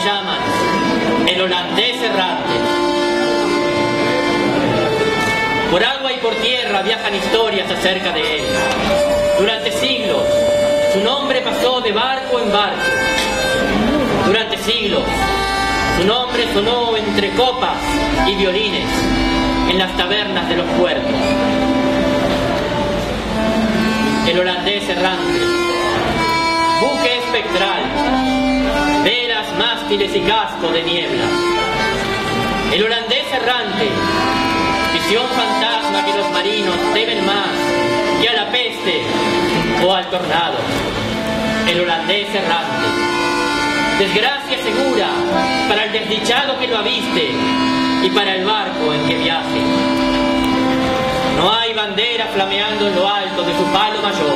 llaman el holandés errante. Por agua y por tierra viajan historias acerca de él. Durante siglos, su nombre pasó de barco en barco. Durante siglos, su nombre sonó entre copas y violines en las tabernas de los puertos. El holandés errante, buque espectral, velas, mástiles y casco de niebla. El holandés errante, visión fantasma que los marinos temen más que a la peste o al tornado. El holandés errante, desgracia segura para el desdichado que lo aviste y para el barco en que viaje. No hay bandera flameando en lo alto de su palo mayor.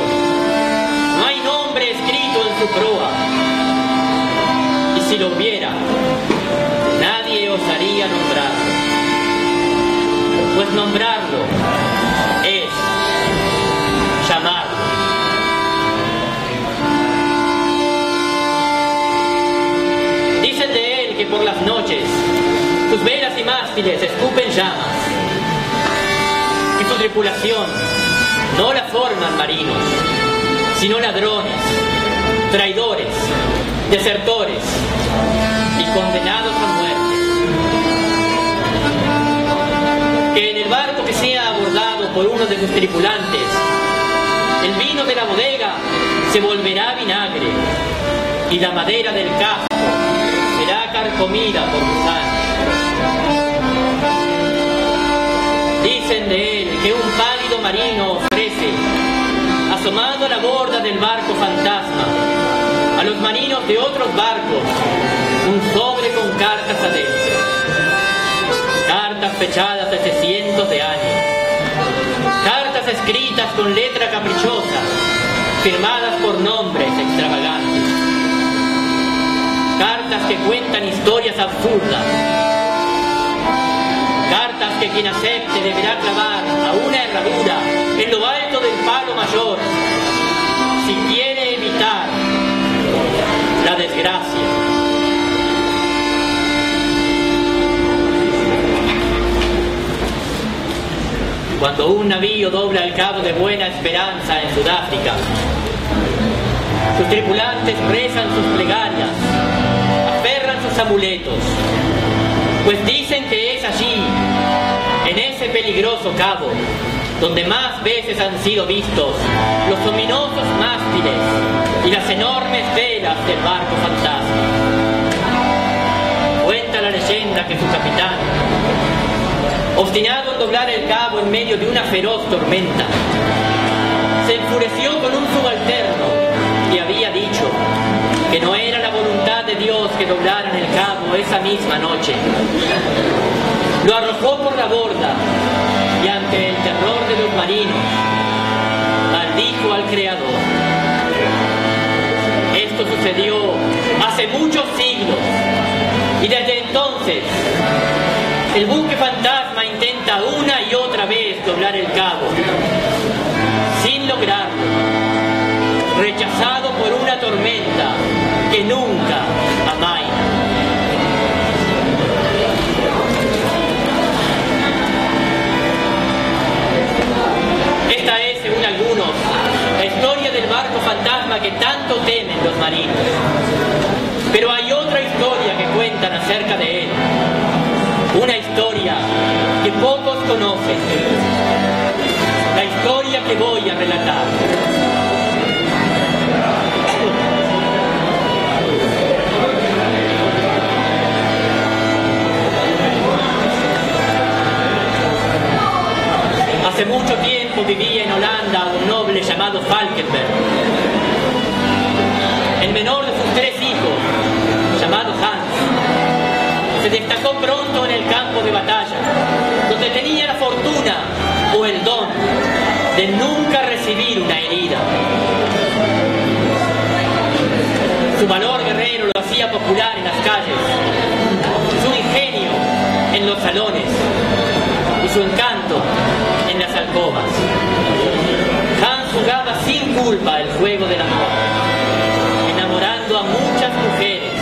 No hay nombre escrito en su proa. Y si lo hubiera, nadie osaría nombrarlo. Pues nombrarlo es llamarlo. Dicen de él que por las noches sus velas y mástiles escupen llamas, y su tripulación no la forman marinos, sino ladrones, traidores, desertores y condenados a muerte. Que en el barco que sea abordado por uno de sus tripulantes, el vino de la bodega se volverá vinagre y la madera del casco será carcomida por gusanos. Dicen de él que un pálido marino ofrece, asomado a la borda del barco fantasma, a los marinos de otros barcos un sobre con cartas adentro. Cartas fechadas hace cientos de años. Cartas escritas con letra caprichosa, firmadas por nombres extravagantes. Cartas que cuentan historias absurdas. Cartas que quien acepte deberá clavar a una herradura en lo alto del palo mayor si quiere evitar la desgracia. Cuando un navío dobla el cabo de Buena Esperanza en Sudáfrica, sus tripulantes rezan sus plegarias, aferran sus amuletos, pues dicen que es allí, en ese peligroso cabo, donde más veces han sido vistos los ominosos mástiles y las enormes velas del barco fantasma. Cuenta la leyenda que su capitán, obstinado en doblar el cabo en medio de una feroz tormenta, se enfureció con un subalterno y había dicho que no era la voluntad de Dios que doblaran el cabo esa misma noche. Lo arrojó por la borda y ante el terror de los marinos maldijo al Creador. Esto sucedió hace muchos siglos y desde entonces el buque fantasma intenta una y otra vez doblar el cabo, sin lograrlo, rechazado por una tormenta que nunca amaina. Esta es, según algunos, la historia del barco fantasma que tanto temen los marinos. Pero hay otra historia que cuentan acerca de él. Una historia que pocos conocen. La historia que voy a relatar. Hace mucho tiempo vivía en Holanda un noble llamado Valkenberg. El menor de sus 3 hijos, llamado Hans, se destacó pronto en el campo de batalla, donde tenía la fortuna o el don de nunca recibir una herida. Su valor guerrero lo hacía popular en las calles, su ingenio en los salones y su encanto en las alcobas. Hans jugaba sin culpa el juego del amor, enamorando a muchas mujeres,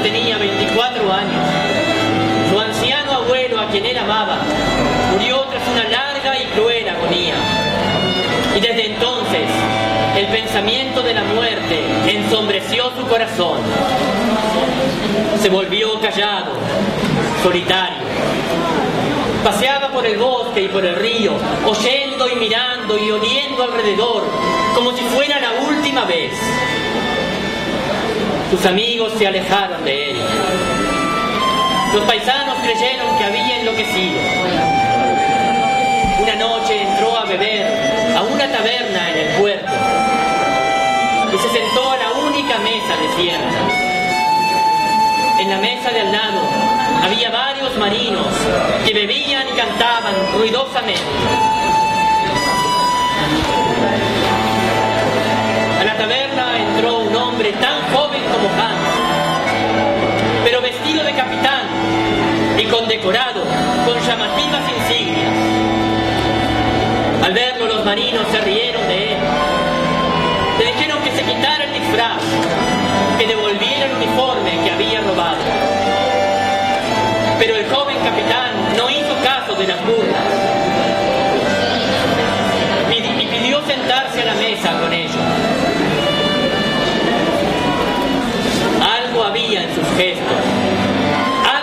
tenía 24 años. Su anciano abuelo, a quien él amaba, murió tras una larga y cruel agonía. Y desde entonces, el pensamiento de la muerte ensombreció su corazón. Se volvió callado, solitario. Paseaba por el bosque y por el río, oyendo y mirando y oliendo alrededor, como si fuera la última vez. Sus amigos se alejaron de él. Los paisanos creyeron que había enloquecido. Una noche entró a beber a una taberna en el puerto y se sentó a la única mesa desierta. En la mesa de al lado había varios marinos que bebían y cantaban ruidosamente. A la taberna entró un hombre tan joven como Hans, pero vestido de capitán y condecorado con llamativas insignias. Al verlo, los marinos se rieron de él. Le dijeron que se quitara el disfraz, que devolviera el uniforme que había robado. Pero el joven capitán no hizo caso de las burlas y pidió sentarse a la mesa con ellos. Algo había en sus gestos,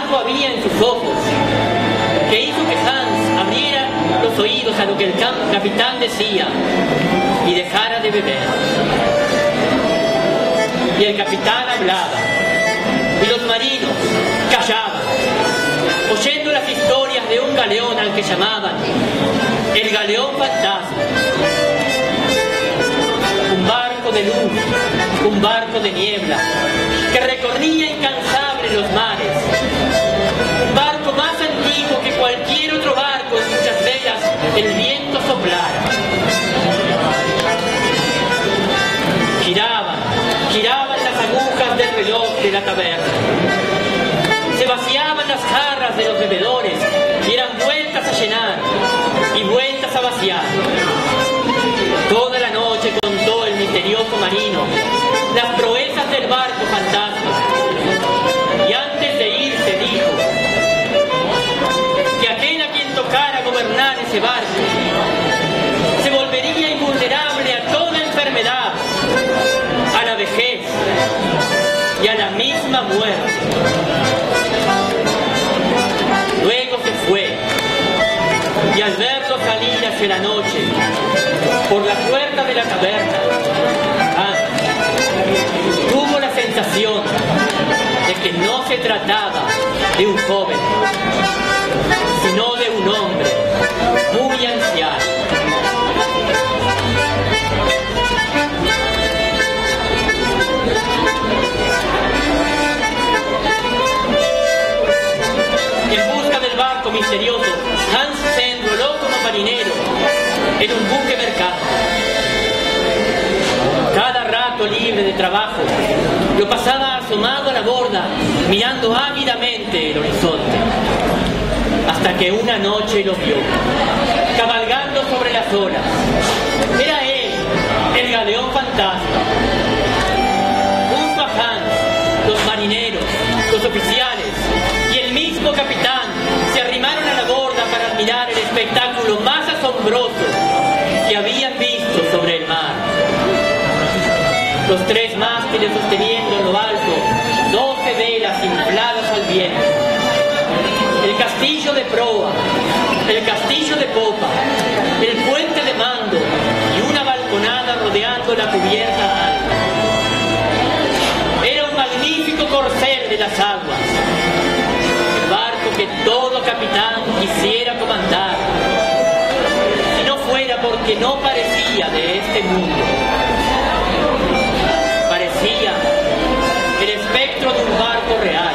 algo había en sus ojos, que hizo que Hans abriera los oídos a lo que el capitán decía y dejara de beber. Y el capitán hablaba, y los marinos callaban, oyendo las historias de un galeón al que llamaban el galeón fantasma. Un barco de luz, un barco de niebla, que recorría incansable los mares. Un barco más antiguo que cualquier otro barco en cuyas velas el viento soplara. Giraban las agujas del reloj de la taberna. Se vaciaban las jarras de los bebedores y eran vueltas a llenar y vueltas a vaciar. Toda la noche contó el misterioso marino las proezas del barco fantasma. Y antes de irse dijo que aquel a quien tocara gobernar ese barco se volvería invulnerable a toda enfermedad, a la vejez y a la misma muerte. Luego se fue, y al verlo salir hacia la noche por la puerta de la taberna, tuvo la sensación de que no se trataba de un joven, sino de un hombre muy anciano. En busca del barco misterioso, Hans se enroló como marinero en un buque mercante. Cada rato libre de trabajo lo pasaba asomado a la borda, mirando ávidamente el horizonte, hasta que una noche lo vio, cabalgando sobre las olas. Era él, el galeón fantasma. Junto a Hans, los marineros, los oficiales y el mismo capitán se arrimaron a la borda para admirar el espectáculo más asombroso que habían visto sobre el mar. Los tres mástiles sosteniendo en lo alto 12 velas infladas al viento. El castillo de proa, el castillo de popa, el puente de mando y una balconada rodeando la cubierta alta. Era un magnífico corcel de las aguas, el barco que todo capitán quisiera comandar, si no fuera porque no parecía de este mundo. Parecía el espectro de un barco real,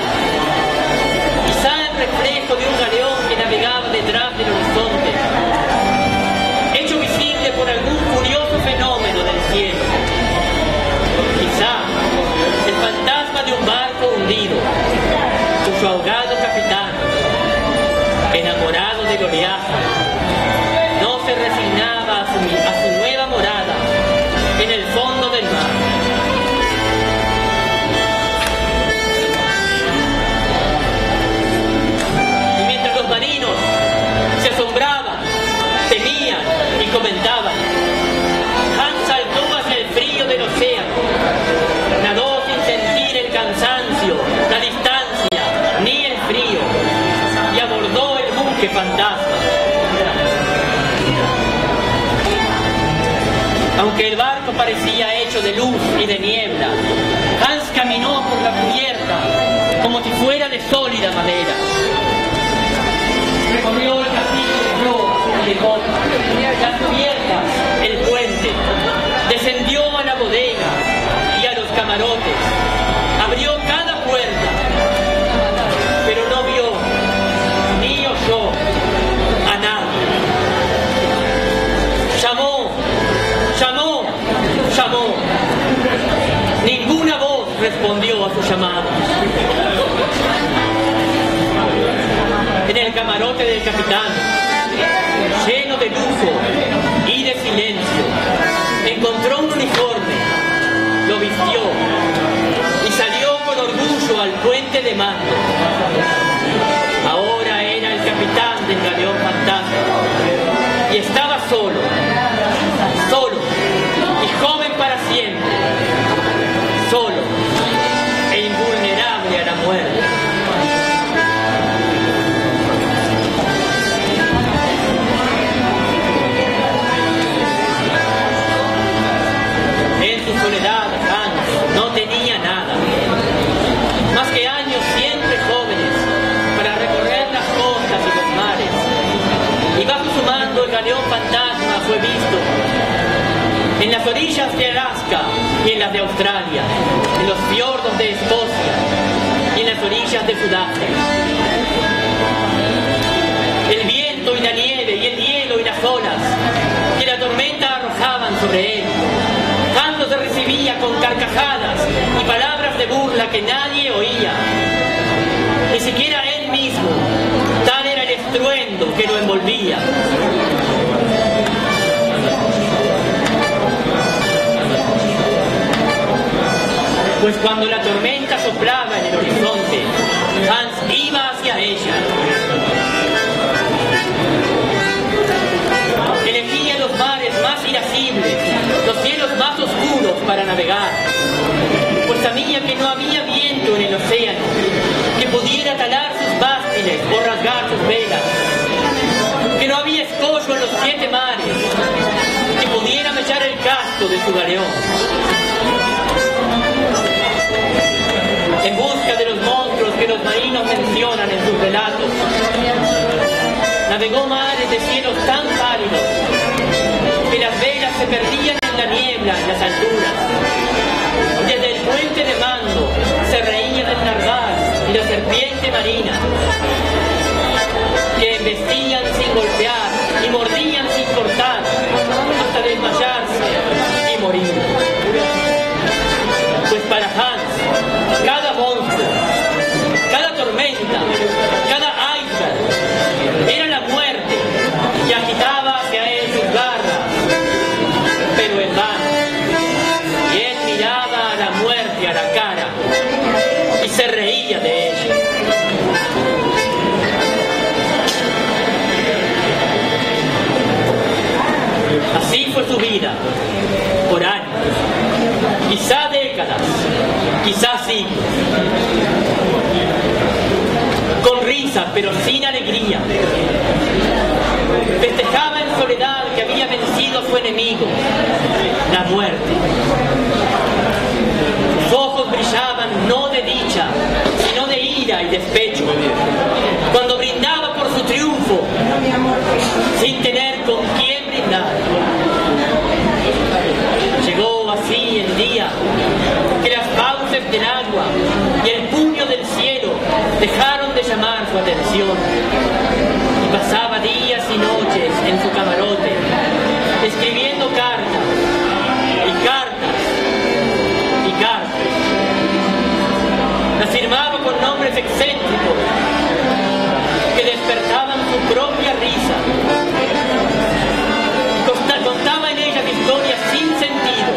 quizá el reflejo de un galeón que navegaba detrás del horizonte, hecho visible por algún curioso fenómeno del cielo. Quizá el fantasma de un barco hundido, cuyo ahogado capitán, enamorado del oleaje, no se resignaba a su nueva morada en el fondo del mar. cansancio, la distancia, ni el frío, y abordó el buque fantasma. Aunque el barco parecía hecho de luz y de niebla, Hans caminó por la cubierta como si fuera de sólida madera. Recorrió el castillo de proa y de copa, las cubiertas, el puente, descendió a la bodega y a los camarotes, abrió cada puerta, pero no vio ni oyó a nadie. Llamó. Ninguna voz respondió a su llamado. En el camarote del capitán, lleno de lujo y de silencio, encontró un uniforme, lo vistió y salió con orgullo al puente de mando. Ahora era el capitán del galeón fantasma y estaba solo y joven para siempre, solo e invulnerable a la muerte. En su soledad, Hans no tenía nada, más que años siempre jóvenes para recorrer las costas y los mares. Y bajo su mando el galeón fantasma fue visto en las orillas de Alaska y en las de Australia, en los fiordos de Escocia y en las orillas de Sudáfrica. El viento y la nieve y el hielo y las olas que la tormenta arrojaban sobre él, Hans se recibía con carcajadas y palabras de burla que nadie oía, ni siquiera él mismo, tal era el estruendo que lo envolvía. Pues cuando la tormenta soplaba en el horizonte, Hans iba hacia ella. Elegía los mares más irascibles, los cielos más oscuros para navegar, pues sabía que no había viento en el océano que pudiera talar sus mástiles o rasgar sus velas, que no había escollo en los 7 mares que pudiera mechar el casco de su galeón. En busca de los monstruos que los marinos mencionan en sus relatos, navegó mares de cielos tan pálidos que las velas se perdían en la niebla en las alturas. Desde el puente de mando se reía del narval y la serpiente marina, que embestían sin golpear y mordían sin cortar hasta desmayarse y morir. Pues para Hans, cada monstruo, cada tormenta, cada iceberg era la muerte que agitaba hacia él sus garras, pero en vano. Y él miraba a la muerte a la cara y se reía de ella. Así fue su vida, por años, quizá décadas, quizá siglos, con risa pero sin alegría. Festejaba en soledad que había vencido a su enemigo, la muerte. Sus ojos brillaban no de dicha, sino de ira y despecho, cuando brindaba por su triunfo, sin tener con quién brindar. Llegó así el día que las fauces del agua y el puño del cielo dejaron de llamar su atención, y pasaba días y noches en su camarote escribiendo cartas y cartas y cartas. Las firmaba con nombres excéntricos que despertaban su propia risa. Contaba en ellas historias sin sentido,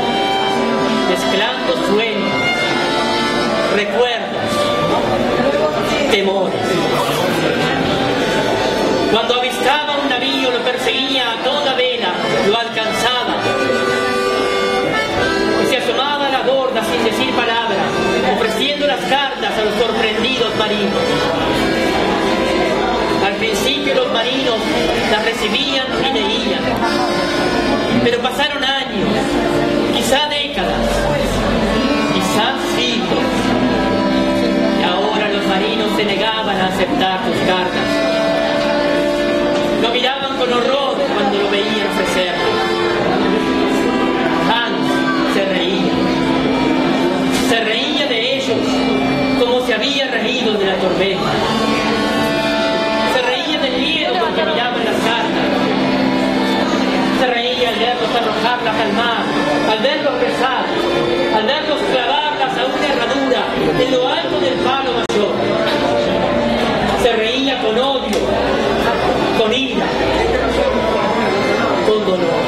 mezclando sueños, recuerdos, temores. Cuando avistaba un navío, lo perseguía a toda vela, lo alcanzaba y se asomaba a la borda sin decir palabra, ofreciendo las a los sorprendidos marinos. Al principio los marinos las recibían y leían, pero pasaron años, quizá décadas, quizás siglos, y ahora los marinos se negaban a aceptar sus cartas. Lo miraban con horror cuando lo veían ofrecerlo. Hans se reía de ellos como se había reído de la tormenta. Se reía del miedo con que miraban las cartas. Se reía al verlos arrojarlas al mar, al verlos rezar, al verlos clavarlas a una herradura en lo alto del palo mayor. Se reía con odio, con ira, con dolor.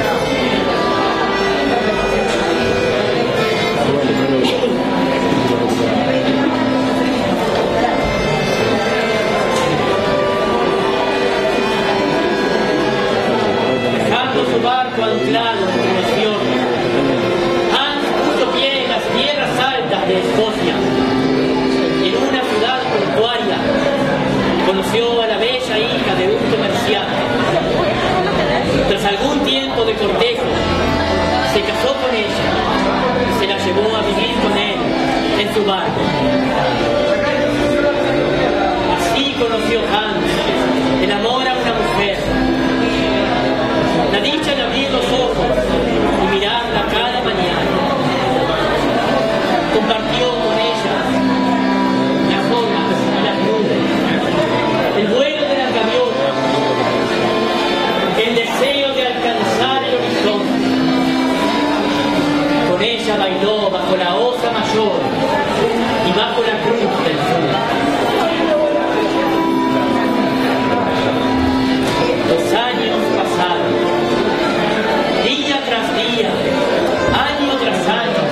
Dejando su barco anclado entre los fiordos, Hans puso pie en las tierras altas de Escocia. Y en una ciudad portuaria conoció a la bella hija de un comerciante. Tras algún tiempo de cortejo, se casó con ella y se la llevó a vivir con él en su barco. Así conoció Hans el amor a una mujer, la dicha de abrir los ojos y mirarla cada mañana. Compartió con ella las olas y las nubes, el vuelo de las gaviotas, el deseo de alcanzar el horizonte. Con ella bailó bajo la Osa Mayor y bajo la Cruz del Sur. Los años pasaron, día tras día, año tras año.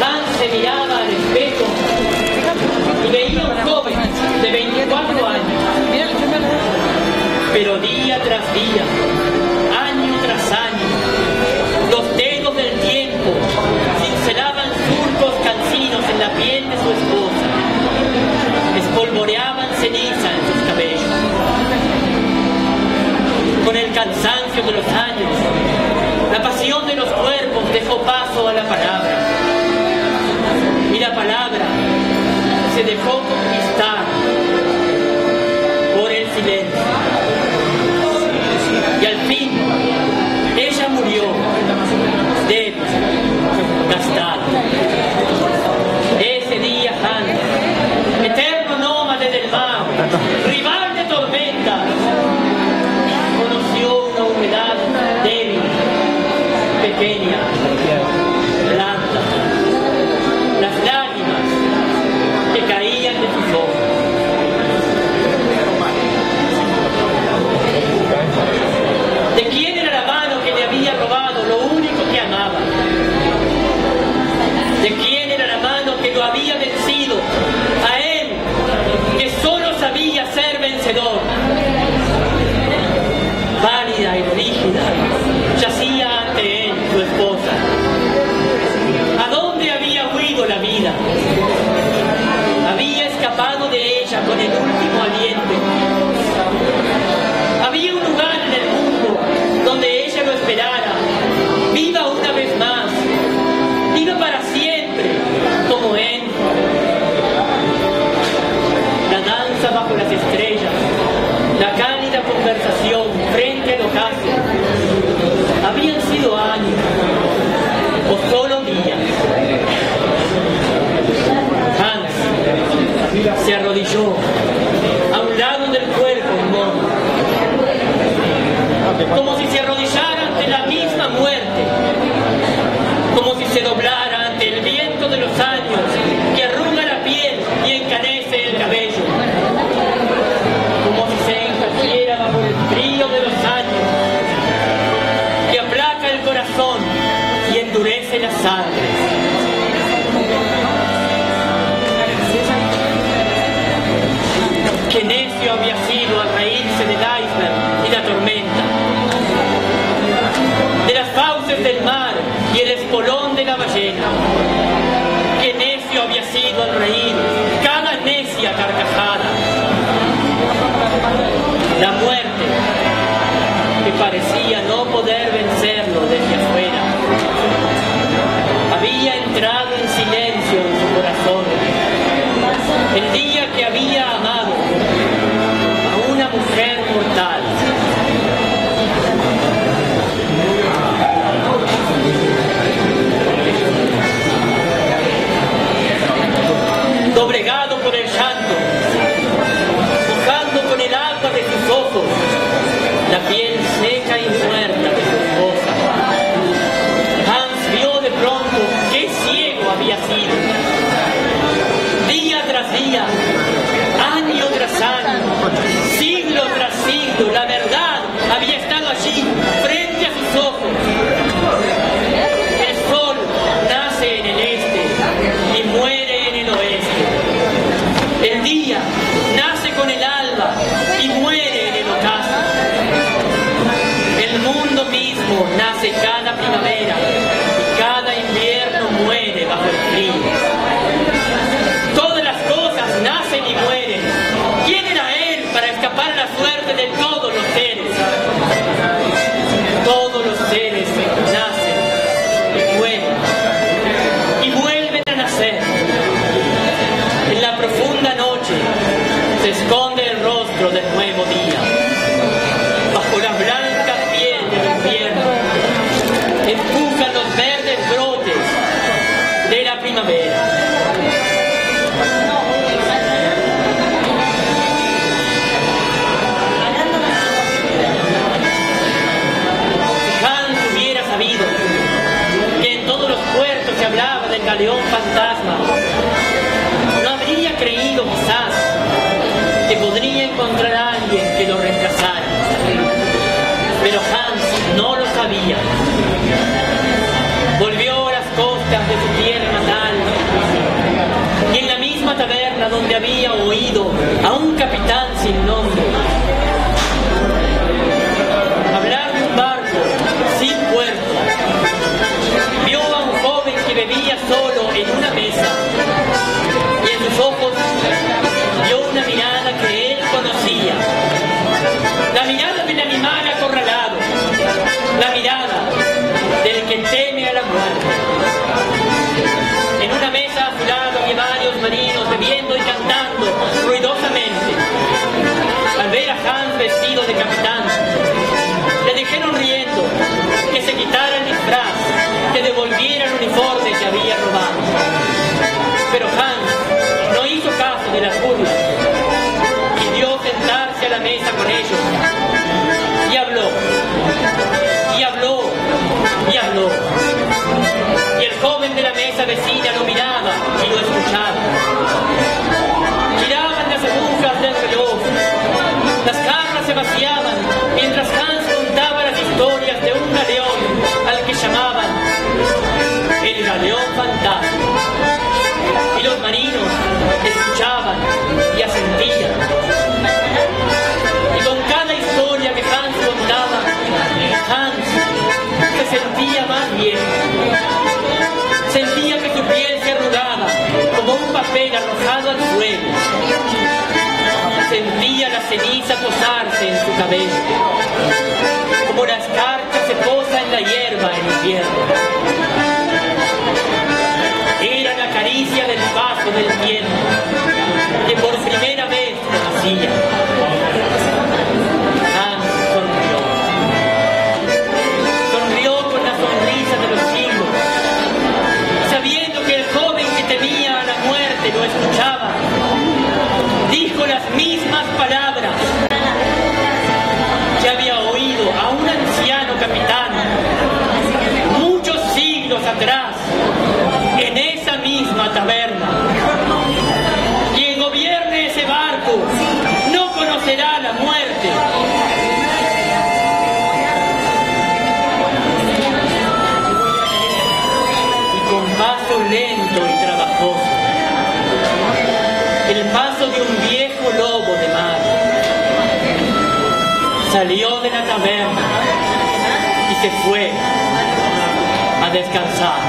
Hans se miraba al espejo y veía un joven de 24 años. Pero día tras día, año tras año, los dedos del tiempo cincelaban surcos cansinos en la piel de su esposa, espolvoreaban ceniza en sus cabellos. Con el cansancio de los años, la pasión de los cuerpos dejó paso a la palabra, y la palabra se dejó conquistar por el silencio. Y al fin, ella murió, débil, gastada. Ese día Hans, eterno nómade del mar, rival de tormentas, conoció una humedad débil, pequeña, blanda, las lágrimas que caían de sus ojos. ¿De quién era la mano que le había robado lo único que amaba? ¿De quién era la mano que lo había vencido? A él, que solo sabía ser vencedor. Pálida y rígida, yacía ante él su esposa. ¿A dónde había huido la vida? Había escapado de ella con el último aliento. Había un lugar en el mundo donde ella lo esperara, viva una vez más, viva para siempre, como él. La danza bajo las estrellas, la cálida conversación frente al ocaso, habían sido años o solo días. Hans se arrodilló a un lado del cuerpo inmóvil, como si se arrodillara ante la misma muerte, como si se doblara ante el viento de los años que arruga la piel y encanece el cabello, como si se encogiera bajo el frío de los años que aplaca el corazón y endurece la sangre. Qué necio había sido al reírse del iceberg y la tormenta, de las fauces del mar y el espolón de la ballena. Qué necio había sido al reír cada doblegado por el llanto, mojando con el agua de sus ojos la piel seca y muerta de su esposa. Hans vio de pronto qué ciego había sido. Día tras día, año tras año, siglo tras siglo, la verdad había estado allí, frente a sus ojos. El sol nace en el este y muere en el oeste. El día nace con el alba y muere en el ocaso. El mundo mismo nace cada primavera y cada invierno muere bajo el frío. Todas las cosas nacen y mueren. ¿Quién era él para escapar a la suerte de todos los seres? Todos los seres nacen y mueren y vuelven a nacer. En la profunda noche se esconde el rostro del nuevo día. Bajo la blanca piel del invierno empujan los verdes brotes de la primavera. Si Hans hubiera sabido que en todos los puertos se hablaba del galeón fantasma, no habría creído quizás que podría encontrar a alguien que lo reemplazara. Pero Hans no lo sabía. Volvió a las costas de su tierra natal y en la misma taberna donde había oído a un capitán sin nombre hablar de un barco sin puerto, vio a un joven que bebía solo en una mesa y en sus ojos vio una mirada que él conocía, la mirada del animal acorralado, la mirada del que teme a la muerte. En una mesa a su lado había varios marinos bebiendo y cantando ruidosamente. Al ver a Hans vestido de capitán, le dijeron riendo que se quitara el disfraz, que devolviera el uniforme que había robado. Pero Hans no hizo caso de las burlas. Pidió sentarse a la mesa con ellos y habló, y habló, y habló. Y el joven de la mesa vecina lo miraba y lo escuchaba. Giraban las agujas del reloj, las jarras se vaciaban mientras Hans contaba las historias de un galeón al que llamaban el galeón fantasma. Y los marinos escuchaban y asentían. Y con cada historia que Hans contaba, Hans se sentía más viejo. Sentía que su piel se arrugaba como un papel arrojado al fuego. Sentía la ceniza posarse en su cabello, como la escarcha se posa en la hierba en invierno. Era la caricia del paso del tiempo, que por primera vez conocía. Hans sonrió. Sonrió con la sonrisa de los siglos, sabiendo que el joven que temía a la muerte lo escuchaba. Dijo las mismas palabras que había oído a un anciano capitán muchos siglos atrás en esa misma taberna. Quien gobierne ese barco no conocerá la muerte. Y con paso lento y trabajoso, el paso de un viejo lobo de mar, salió de la taberna y se fue a descansar.